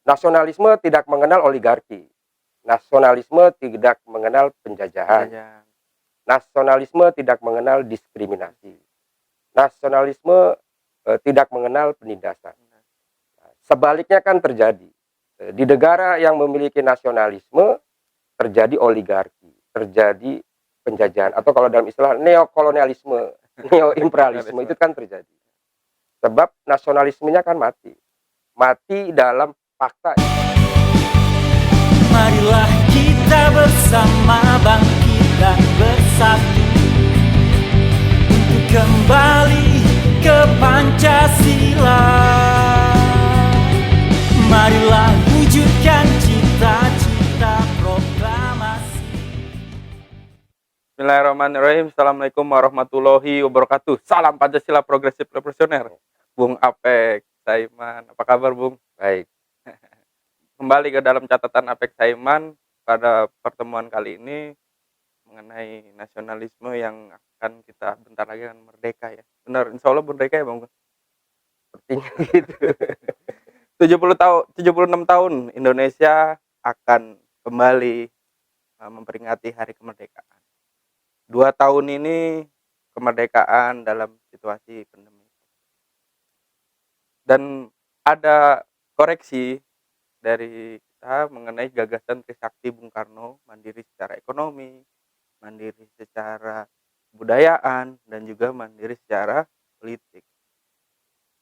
Nasionalisme tidak mengenal oligarki. Nasionalisme tidak mengenal penjajahan. Penjajahan. Nasionalisme tidak mengenal diskriminasi. Nasionalisme tidak mengenal penindasan. Sebaliknya kan terjadi. Di negara yang memiliki nasionalisme terjadi oligarki, terjadi penjajahan, atau kalau dalam istilah neokolonialisme, neoimperialisme itu kan terjadi. Sebab nasionalismenya kan mati dalam fakta. Marilah kita bersama bangkit dan bersatu untuk kembali ke Pancasila. Marilah wujudkan cita-cita proklamasi. Bismillahirrahmanirrahim. Assalamualaikum warahmatullahi wabarakatuh. Salam Pancasila Progresif Revolusioner. Bung Apek Saiman, apa kabar Bung? Baik. Kembali ke dalam catatan Apek Saiman pada pertemuan kali ini mengenai nasionalisme yang akan kita bentar lagi akan merdeka ya. Benar, insya Allah merdeka ya Bang? Sepertinya gitu. 76 tahun Indonesia akan kembali memperingati hari kemerdekaan. 2 tahun ini kemerdekaan dalam situasi pandemi. Dan ada koreksi dari kita mengenai gagasan Trisakti Bung Karno, mandiri secara ekonomi, mandiri secara kebudayaan, dan juga mandiri secara politik.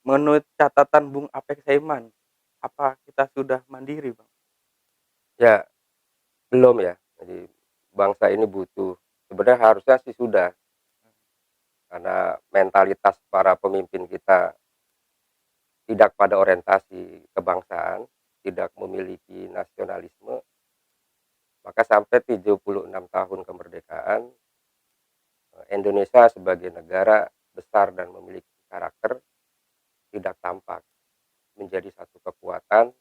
Menurut catatan Bung Apek Saiman, apa kita sudah mandiri, Bang? Ya, belum ya. Jadi bangsa ini butuh, sebenarnya harusnya sih sudah, karena mentalitas para pemimpin kita tidak pada orientasi kebangsaan, tidak memiliki nasionalisme, maka sampai 76 tahun kemerdekaan, Indonesia sebagai negara besar dan memiliki karakter tidak tampak menjadi satu kekuatan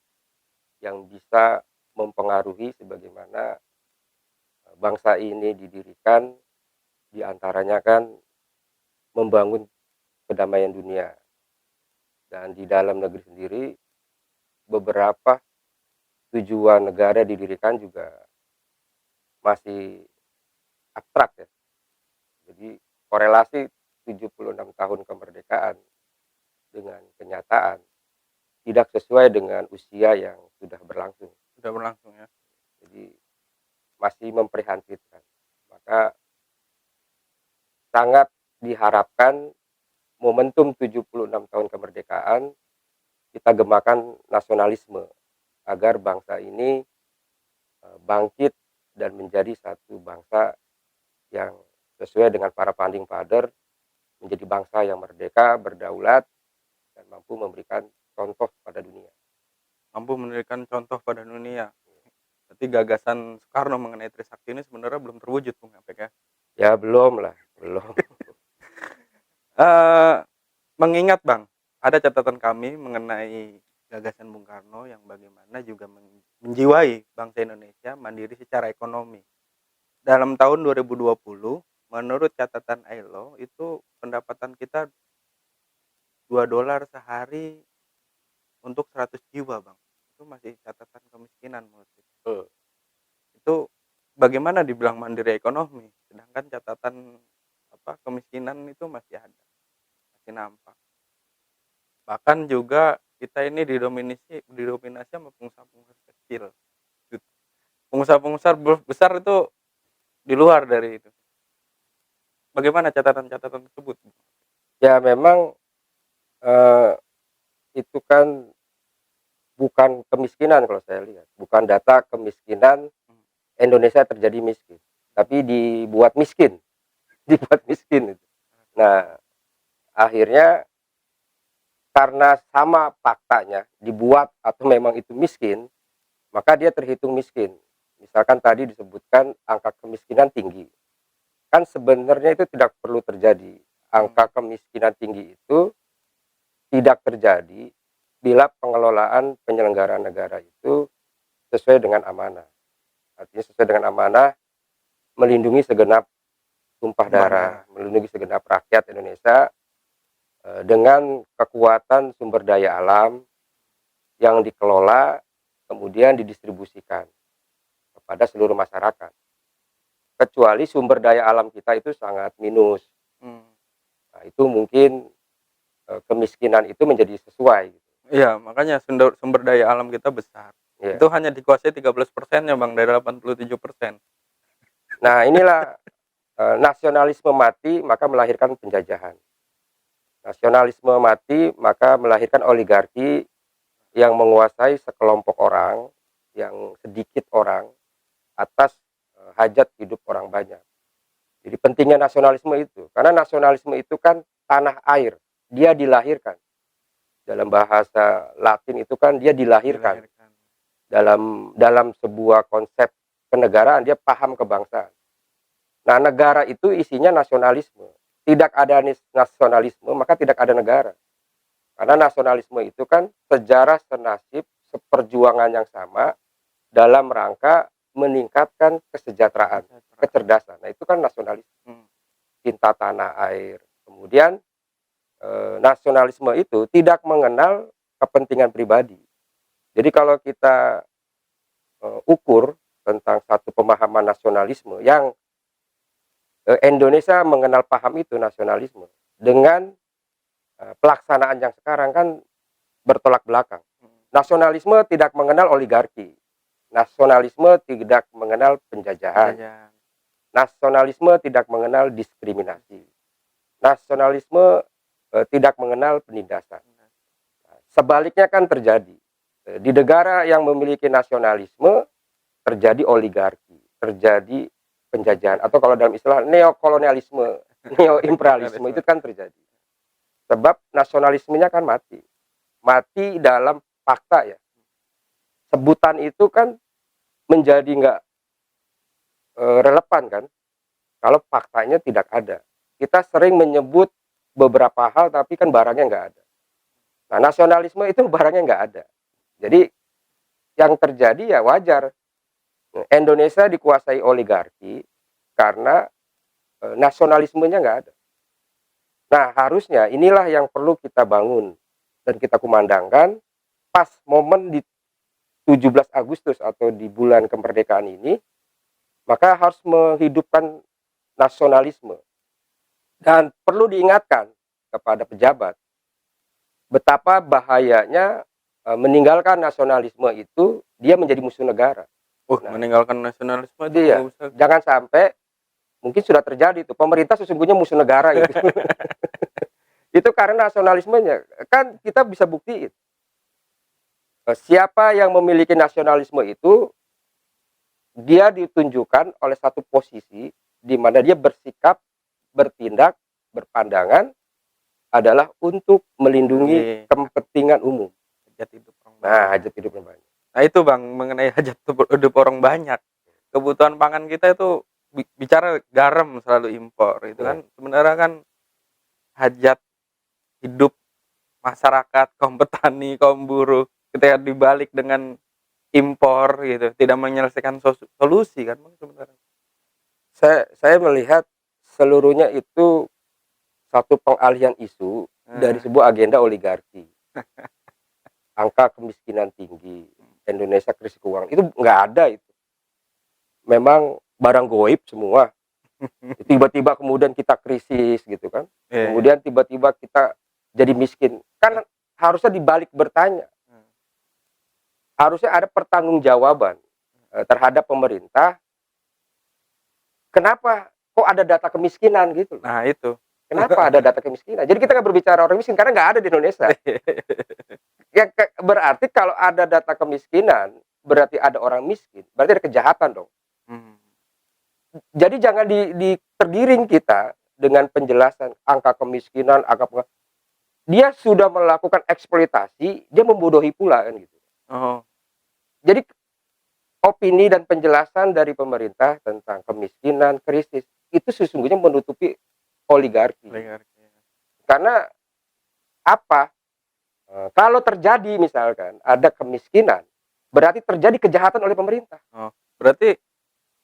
yang bisa mempengaruhi sebagaimana bangsa ini didirikan, diantaranya kan membangun kedamaian dunia. Dan di dalam negeri sendiri beberapa tujuan negara didirikan juga masih abstrak ya. Jadi korelasi 76 tahun kemerdekaan dengan kenyataan tidak sesuai dengan usia yang sudah berlangsung. Sudah berlangsung ya. Jadi masih memprihatinkan. Maka sangat diharapkan momentum 76 tahun kemerdekaan kita gemakan nasionalisme agar bangsa ini bangkit dan menjadi satu bangsa yang sesuai dengan para founding father, menjadi bangsa yang merdeka, berdaulat, dan mampu memberikan contoh pada dunia. Mampu memberikan contoh pada dunia. Berarti gagasan Soekarno mengenai Trisakti ini sebenarnya belum terwujud, Bung Apek ya? Ya belum lah, belum. Mengingat Bang, ada catatan kami mengenai gagasan Bung Karno yang bagaimana juga menjiwai bangsa Indonesia mandiri secara ekonomi. Dalam tahun 2020, menurut catatan ILO, itu pendapatan kita $2 sehari untuk 100 jiwa, Bang. Itu masih catatan kemiskinan menurut kita. Itu bagaimana dibilang mandiri ekonomi, sedangkan catatan kemiskinan itu masih ada, masih nampak. Bahkan juga kita ini didominasi sama pengusaha-pengusaha kecil. Pengusaha-pengusaha besar itu di luar dari itu. Bagaimana catatan-catatan tersebut? Ya memang itu kan bukan kemiskinan kalau saya lihat, bukan data kemiskinan Indonesia terjadi miskin, tapi dibuat miskin, dibuat miskin. Nah, akhirnya karena sama faktanya dibuat atau memang itu miskin, maka dia terhitung miskin. Misalkan tadi disebutkan angka kemiskinan tinggi, kan sebenarnya itu tidak perlu terjadi. Angka kemiskinan tinggi itu tidak terjadi bila pengelolaan penyelenggaraan negara itu sesuai dengan amanah. Artinya sesuai dengan amanah melindungi segenap tumpah darah, melindungi segenap rakyat Indonesia dengan kekuatan sumber daya alam yang dikelola kemudian didistribusikan kepada seluruh masyarakat. Kecuali sumber daya alam kita itu sangat minus. Nah, itu mungkin kemiskinan itu menjadi sesuai. Iya, makanya sumber daya alam kita besar. Ya. Itu hanya dikuasai 13%-nya Bang dari 87%. Nah, inilah nasionalisme mati maka melahirkan penjajahan. Nasionalisme mati maka melahirkan oligarki yang menguasai sekelompok orang, yang sedikit orang atas hajat hidup orang banyak. Jadi pentingnya nasionalisme itu, karena nasionalisme itu kan tanah air, dia dilahirkan. Dalam bahasa Latin itu kan dia dilahirkan. Dalam sebuah konsep kenegaraan dia paham kebangsaan. Nah, negara itu isinya nasionalisme. Tidak ada nasionalisme, maka tidak ada negara. Karena nasionalisme itu kan sejarah senasib, seperjuangan yang sama dalam rangka meningkatkan kesejahteraan, kecerdasan. Nah, itu kan nasionalisme. Cinta tanah air. Kemudian nasionalisme itu tidak mengenal kepentingan pribadi. Jadi kalau kita ukur tentang satu pemahaman nasionalisme yang Indonesia mengenal paham itu nasionalisme dengan pelaksanaan yang sekarang kan bertolak belakang. Nasionalisme tidak mengenal oligarki. Nasionalisme tidak mengenal penjajahan. Nasionalisme tidak mengenal diskriminasi. Nasionalisme tidak mengenal penindasan. Sebaliknya kan terjadi. Di negara yang memiliki nasionalisme terjadi oligarki, terjadi penjajahan, atau kalau dalam istilah neokolonialisme, neoimperialisme itu kan terjadi. Sebab nasionalismenya kan mati. Mati dalam fakta ya. Sebutan itu kan menjadi nggak relevan kan kalau faktanya tidak ada. Kita sering menyebut beberapa hal tapi kan barangnya nggak ada. Nah, nasionalisme itu barangnya nggak ada. Jadi yang terjadi ya wajar. Indonesia dikuasai oligarki karena nasionalismenya nggak ada. Nah, harusnya inilah yang perlu kita bangun dan kita kumandangkan pas momen di 17 Agustus atau di bulan kemerdekaan ini, maka harus menghidupkan nasionalisme. Dan perlu diingatkan kepada pejabat betapa bahayanya meninggalkan nasionalisme itu dia menjadi musuh negara. Meninggalkan nasionalisme itu iya, jangan sampai mungkin sudah terjadi itu pemerintah sesungguhnya musuh negara gitu. Itu karena nasionalismenya kan kita bisa buktiin siapa yang memiliki nasionalisme itu dia ditunjukkan oleh satu posisi di mana dia bersikap, bertindak, berpandangan adalah untuk melindungi kepentingan umum. Hajat hidup orang banyak. Nah, hajat hidup orang banyak. Nah itu Bang, mengenai hajat hidup orang banyak. Kebutuhan pangan kita itu bicara garam selalu impor. Itu kan sebenarnya kan hajat hidup masyarakat, kaum petani, kaum buruh ketika dibalik dengan impor gitu, tidak menyelesaikan solusi kan Bang sebenarnya. Saya melihat seluruhnya itu satu pengalihan isu dari sebuah agenda oligarki. Angka kemiskinan tinggi, Indonesia krisis keuangan, itu nggak ada itu. Memang barang goib semua. Tiba-tiba kemudian kita krisis gitu kan. Kemudian tiba-tiba kita jadi miskin. Kan harusnya dibalik bertanya. Harusnya ada pertanggungjawaban terhadap pemerintah. Kenapa kok ada data kemiskinan gitu? Nah itu. Kenapa ada data kemiskinan? Jadi kita nggak berbicara orang miskin karena nggak ada di Indonesia. Ya berarti kalau ada data kemiskinan berarti ada orang miskin, berarti ada kejahatan dong. Jadi jangan tergiring kita dengan penjelasan angka kemiskinan, dia sudah melakukan eksploitasi, dia membodohi pula kan gitu. Jadi opini dan penjelasan dari pemerintah tentang kemiskinan, krisis itu sesungguhnya menutupi oligarki. Karena apa? Kalau terjadi misalkan ada kemiskinan, berarti terjadi kejahatan oleh pemerintah. Berarti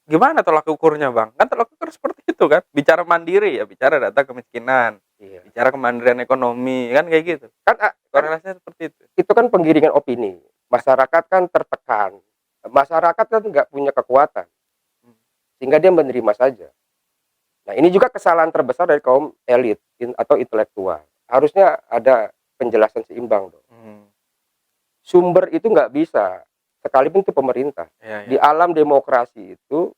gimana tolak ukurnya Bang? Kan tolak ukur seperti itu kan? Bicara mandiri ya, bicara data kemiskinan, bicara kemandirian ekonomi kan kayak gitu. Kan korelasinya seperti itu. Itu kan penggiringan opini. masyarakat kan tertekan, masyarakat kan nggak punya kekuatan, sehingga dia menerima saja. Nah, ini juga kesalahan terbesar dari kaum elit atau intelektual. Harusnya ada penjelasan seimbang dong. Sumber itu nggak bisa, sekalipun itu pemerintah. Iya, Di alam demokrasi itu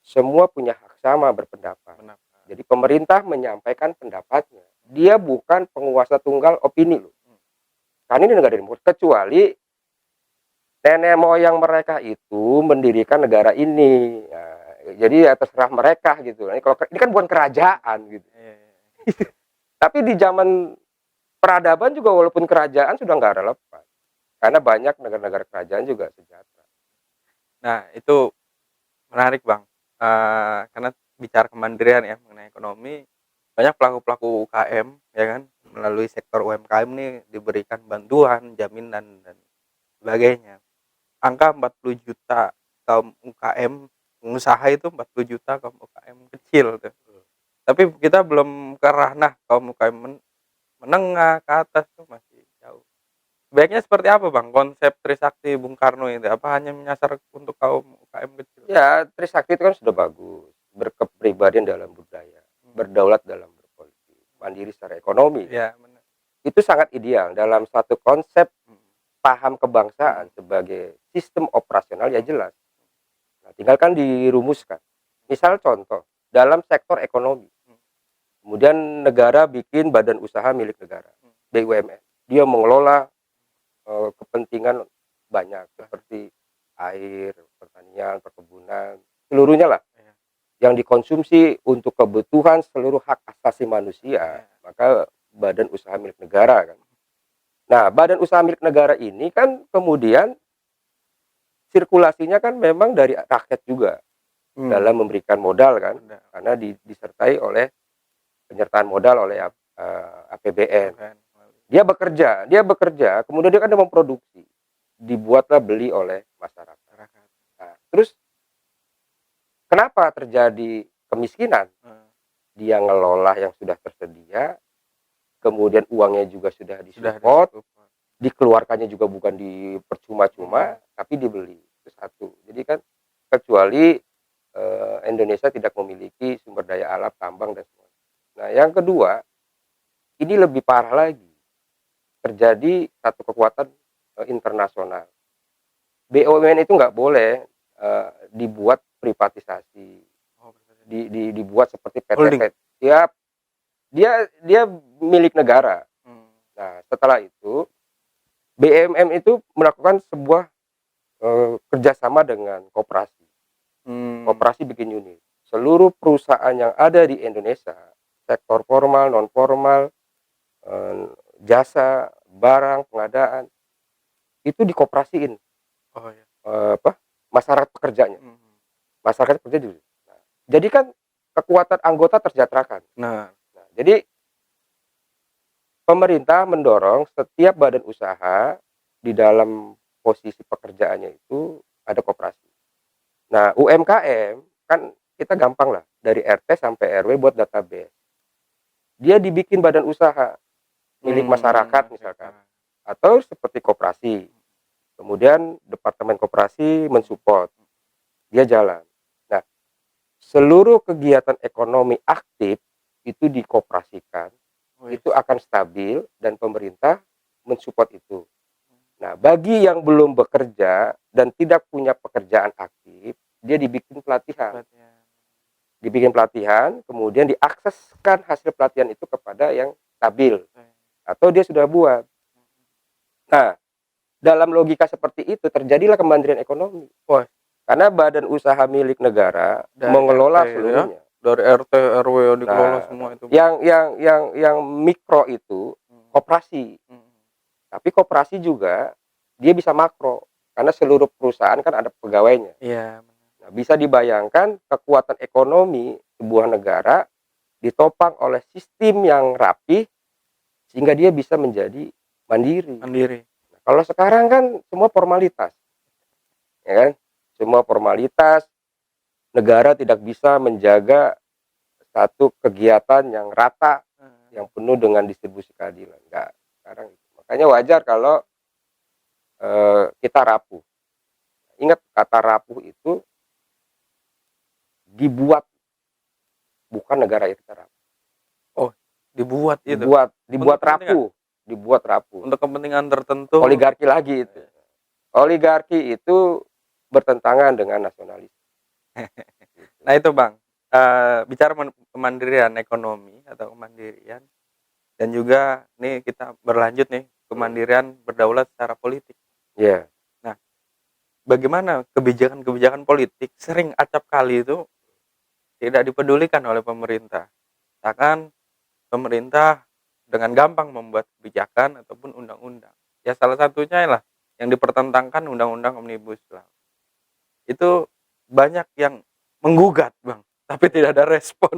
semua punya hak sama berpendapat. benar. Jadi pemerintah menyampaikan pendapatnya. Dia bukan penguasa tunggal opini loh. Karena ini negara demokrasi. Kecuali nenek moyang mereka itu mendirikan negara ini. Nah, jadi ya terserah mereka gitu. Ini kan bukan kerajaan gitu. Iya. Tapi di zaman peradaban juga walaupun kerajaan sudah nggak relevan. Karena banyak negara-negara kerajaan juga sejahtera. Nah, itu menarik, Bang. Karena bicara kemandirian ya mengenai ekonomi, banyak pelaku-pelaku UKM ya kan, melalui sektor UMKM nih diberikan bantuan, jaminan dan sebagainya. Angka 40 juta kaum UKM pengusaha itu 40 juta kaum UKM kecil tuh. Tapi kita belum ke ranah kaum UKM menengah ke atas tuh masih jauh. Sebaiknya seperti apa, Bang, konsep Trisakti Bung Karno itu? Apa hanya menyasar untuk kaum UKM kecil? Ya, Trisakti itu kan sudah bagus. Berkepribadian dalam budaya, berdaulat dalam berpolitik, mandiri secara ekonomi. Iya, benar. Itu sangat ideal dalam satu konsep paham kebangsaan sebagai sistem operasional ya jelas. Nah, tinggal kan dirumuskan. Misal contoh, dalam sektor ekonomi. Kemudian negara bikin badan usaha milik negara, BUMN. Dia mengelola kepentingan banyak seperti air, pertanian, perkebunan, seluruhnya lah. Yang dikonsumsi untuk kebutuhan seluruh hak asasi manusia, maka badan usaha milik negara kan. Nah, badan usaha milik negara ini kan kemudian sirkulasinya kan memang dari rakyat juga dalam memberikan modal kan, karena disertai oleh penyertaan modal oleh APBN. Dia bekerja, kemudian dia kan memproduksi, dibuatlah beli oleh masyarakat. Nah, terus kenapa terjadi kemiskinan? Dia ngelola yang sudah tersedia, kemudian uangnya juga sudah disupport, dikeluarkannya juga bukan di percuma-cuma, tapi dibeli. Itu satu. Jadi kan kecuali Indonesia tidak memiliki sumber daya alam, tambang dan semua. Nah, yang kedua, ini lebih parah lagi. Terjadi satu kekuatan internasional. BUMN itu nggak boleh dibuat privatisasi, dibuat seperti PT. Dia milik negara. Nah, setelah itu BUMN itu melakukan sebuah kerjasama dengan koperasi. Koperasi bikin unit. Seluruh perusahaan yang ada di Indonesia, sektor formal, non formal, jasa, barang, pengadaan, itu dikoperasiin. Masyarakat pekerjanya. Masyarakat pekerja dulu. Nah, jadi kan kekuatan anggota tersejahterakan. Nah, jadi pemerintah mendorong setiap badan usaha di dalam posisi pekerjaannya itu ada koperasi. Nah, UMKM kan kita gampang lah, dari RT sampai RW buat database. Dia dibikin badan usaha milik masyarakat misalkan, atau seperti koperasi. Kemudian departemen koperasi mensupport, dia jalan. Nah, seluruh kegiatan ekonomi aktif itu dikoperasikan, itu akan stabil dan pemerintah mensupport itu. Nah, bagi yang belum bekerja dan tidak punya pekerjaan aktif, dia dibikin pelatihan. Dibikin pelatihan, kemudian diakseskan hasil pelatihan itu kepada yang stabil. Atau dia sudah buat. Nah, dalam logika seperti itu terjadilah kemandirian ekonomi. Karena badan usaha milik negara mengelola seluruhnya. Dari RT, RW dikelola semua itu. Yang mikro itu koperasi. Tapi koperasi juga dia bisa makro karena seluruh perusahaan kan ada pegawainya. Iya. Nah, bisa dibayangkan kekuatan ekonomi sebuah negara ditopang oleh sistem yang rapi sehingga dia bisa menjadi mandiri. Nah, kalau sekarang kan semua formalitas, ya kan? Semua formalitas, negara tidak bisa menjaga satu kegiatan yang rata, yang penuh dengan distribusi keadilan. Enggak, sekarang itu. Makanya wajar kalau kita rapuh. Ingat kata rapuh itu dibuat, bukan negara itu kita rapuh. Dibuat itu Dibuat Untuk kepentingan? dibuat rapuh. untuk kepentingan tertentu. Oligarki lagi itu. Oligarki itu bertentangan dengan nasionalis. Nah itu Bang, bicara kemandirian ekonomi atau kemandirian, dan juga nih kita berlanjut nih kemandirian berdaulat secara politik. Ya, Bagaimana kebijakan-kebijakan politik sering acap kali itu tidak dipedulikan oleh pemerintah. Bahkan pemerintah dengan gampang membuat kebijakan ataupun undang-undang. Ya salah satunya lah yang dipertentangkan undang-undang Omnibus Law. Itu banyak yang menggugat Bang, tapi tidak ada respon.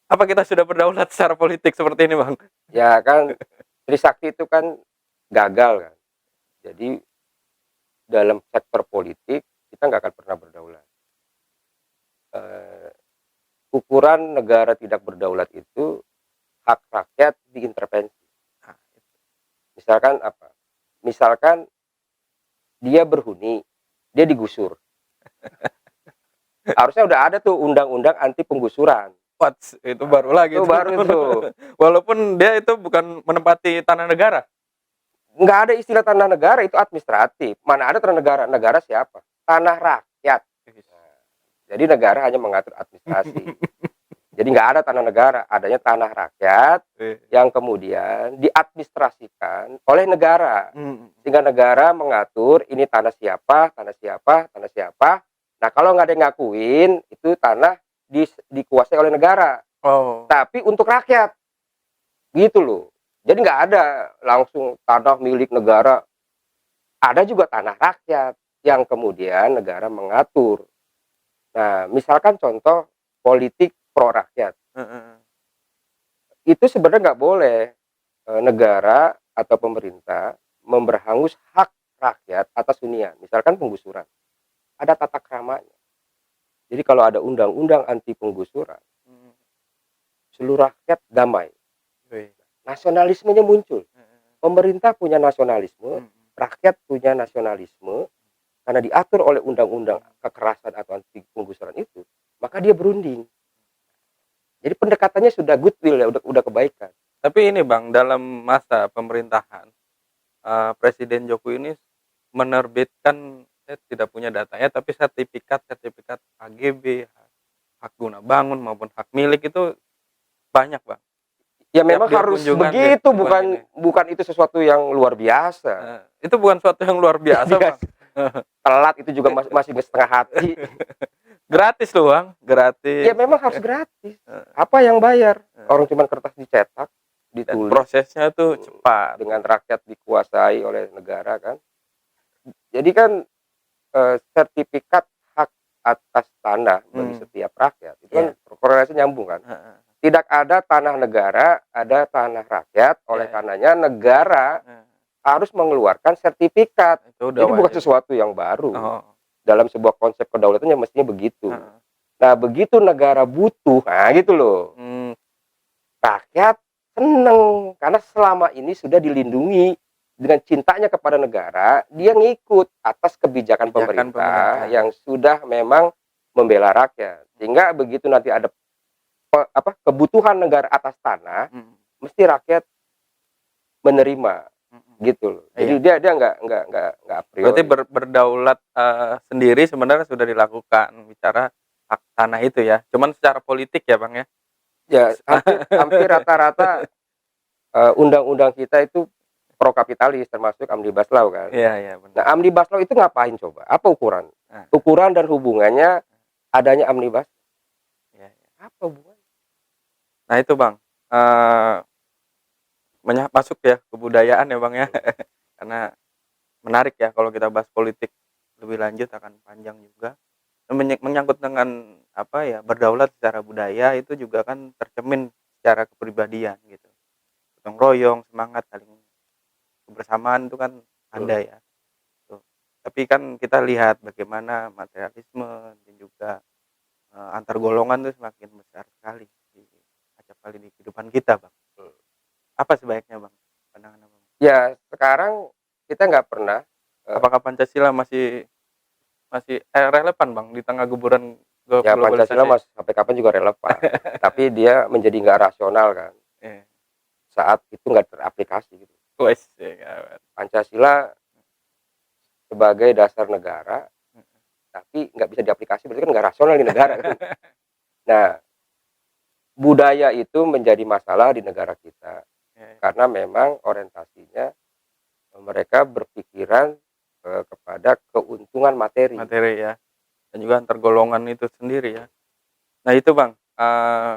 Apa kita sudah berdaulat secara politik seperti ini Bang? ya kan Trisakti itu kan gagal kan. Jadi dalam sektor politik kita nggak akan pernah berdaulat. Ukuran negara tidak berdaulat itu hak rakyat diintervensi. Nah, Misalkan apa? Misalkan dia berhuni, dia digusur. Harusnya udah ada tuh undang-undang anti penggusuran. itu baru lagi Itu tuh. baru itu. Walaupun dia itu bukan menempati tanah negara. Nggak ada istilah tanah negara, itu administratif. Mana ada tanah negara? Negara siapa? Tanah rakyat. Jadi negara hanya mengatur administrasi. Jadi nggak ada tanah negara, adanya tanah rakyat yang kemudian diadministrasikan oleh negara. Sehingga negara mengatur ini tanah siapa, tanah siapa, tanah siapa. Nah kalau nggak ada yang ngakuin, itu tanah dikuasai oleh negara. Oh. Tapi untuk rakyat. Gitu loh. Jadi nggak ada langsung tanah milik negara. Ada juga tanah rakyat yang kemudian negara mengatur. Nah, misalkan contoh politik pro rakyat. Itu sebenarnya nggak boleh negara atau pemerintah memberhangus hak rakyat atas hunian. Misalkan penggusuran. Ada tata keramanya. Jadi kalau ada undang-undang anti penggusuran, seluruh rakyat damai. Nasionalismenya muncul. Pemerintah punya nasionalisme, rakyat punya nasionalisme, karena diatur oleh undang-undang kekerasan atau anti penggusuran itu, maka dia berunding. Jadi pendekatannya sudah goodwill ya, udah kebaikan. Tapi ini Bang, dalam masa pemerintahan Presiden Jokowi ini menerbitkan, saya tidak punya datanya, tapi sertifikat HGB, hak guna bangun maupun hak milik itu banyak Bang. Ya memang dia harus kunjungan, begitu, dia bukan itu sesuatu yang luar biasa. Itu bukan suatu yang luar biasa Bang. Telat itu juga masih setengah hati. Gratis loh Bang, gratis. Ya memang harus gratis. Apa yang bayar? Orang cuma kertas dicetak, Dan ditulis. prosesnya tuh cepat. Dengan rakyat dikuasai oleh negara kan. Jadi kan sertifikat hak atas tanah bagi setiap rakyat itu kan korelasi nyambung kan. Tidak ada tanah negara, ada tanah rakyat. Oleh karenanya negara harus mengeluarkan sertifikat. Jadi bukan sesuatu yang baru. Dalam sebuah konsep kedaulatan yang mestinya begitu. Nah begitu negara butuh, nah gitu loh. Rakyat seneng karena selama ini sudah dilindungi dengan cintanya kepada negara, dia ngikut atas kebijakan pemerintah yang sudah memang membela rakyat. Sehingga begitu nanti ada kebutuhan negara atas tanah, mesti rakyat menerima. Gitu loh. Jadi dia nggak a priori. Berarti berdaulat sendiri sebenarnya sudah dilakukan bicara hak tanah itu ya. Cuman secara politik ya Bang ya. Ya hampir rata-rata undang-undang kita itu pro kapitalis, termasuk Omnibus Law kan. Iya benar. Nah Omnibus Law itu ngapain coba? Apa ukuran? Ukuran dan hubungannya adanya Omnibus. Apa hubungannya? Nah itu Bang, masuk ya kebudayaan ya Bang ya. Karena menarik ya kalau kita bahas politik lebih lanjut, akan panjang juga. Menyangkut dengan berdaulat secara budaya itu juga kan tercermin secara kepribadian gitu. Gotong royong, semangat saling kebersamaan itu kan ada ya. Tuh. Tapi kan kita lihat bagaimana materialisme dan juga antar golongan itu semakin besar sekali acap kali di kehidupan kita Bang. Apa sebaiknya Bang? Pandangan Abang? Ya sekarang kita nggak pernah Apakah Pancasila masih masih relevan Bang di tengah guburan ya Pancasila globalisasi? sampai kapan juga relevan, tapi dia menjadi nggak rasional kan Iya. saat itu nggak teraplikasi gitu. Wes, ya kawan. Pancasila sebagai dasar negara, tapi nggak bisa diaplikasi berarti kan nggak rasional di negara kan. Nah, budaya itu menjadi masalah di negara kita Ya, karena memang orientasinya mereka berpikiran kepada keuntungan materi. materi ya. Dan juga antar golongan itu sendiri ya. Nah itu Bang,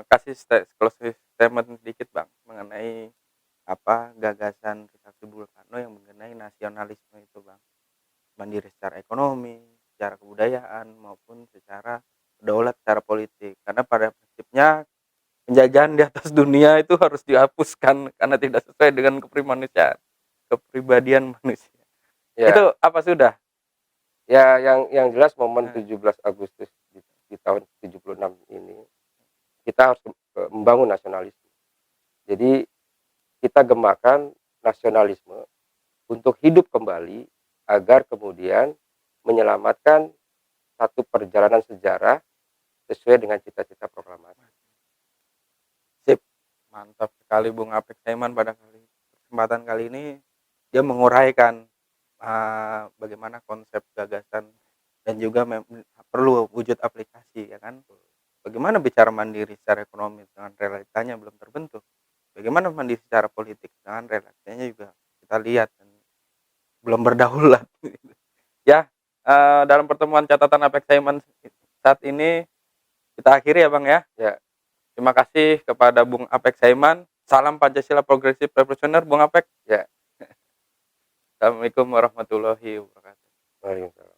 kasih closing statement sedikit Bang mengenai apa gagasan Trisakti Bung Karno yang mengenai nasionalisme itu Bang. Mandiri secara ekonomi, secara kebudayaan maupun secara daulat secara politik. Karena pada prinsipnya penjajahan di atas dunia itu harus dihapuskan karena tidak sesuai dengan kepribadian manusia. Ya, Itu apa sudah? ya yang jelas momen Nah, 17 Agustus di tahun 76 ini kita harus membangun nasionalisme. Jadi kita gemakan nasionalisme untuk hidup kembali agar kemudian menyelamatkan satu perjalanan sejarah sesuai dengan cita-cita proklamasi. sip, mantap sekali Bung Apek Saiman pada kesempatan kali ini dia menguraikan bagaimana konsep gagasan dan juga perlu wujud aplikasi ya kan. Bagaimana bicara mandiri secara ekonomi dengan realitanya belum terbentuk. Bagaimana mandiri secara politik dengan realitanya juga kita lihat dan belum berdaulat. Ya, dalam pertemuan catatan Apek Saiman saat ini kita akhiri ya Bang ya. Ya, Terima kasih kepada Bung Apek Saiman. Salam Pancasila Progresif Revolusioner Bung Apek. ya. Assalamualaikum warahmatullahi wabarakatuh. Waalaikumsalam.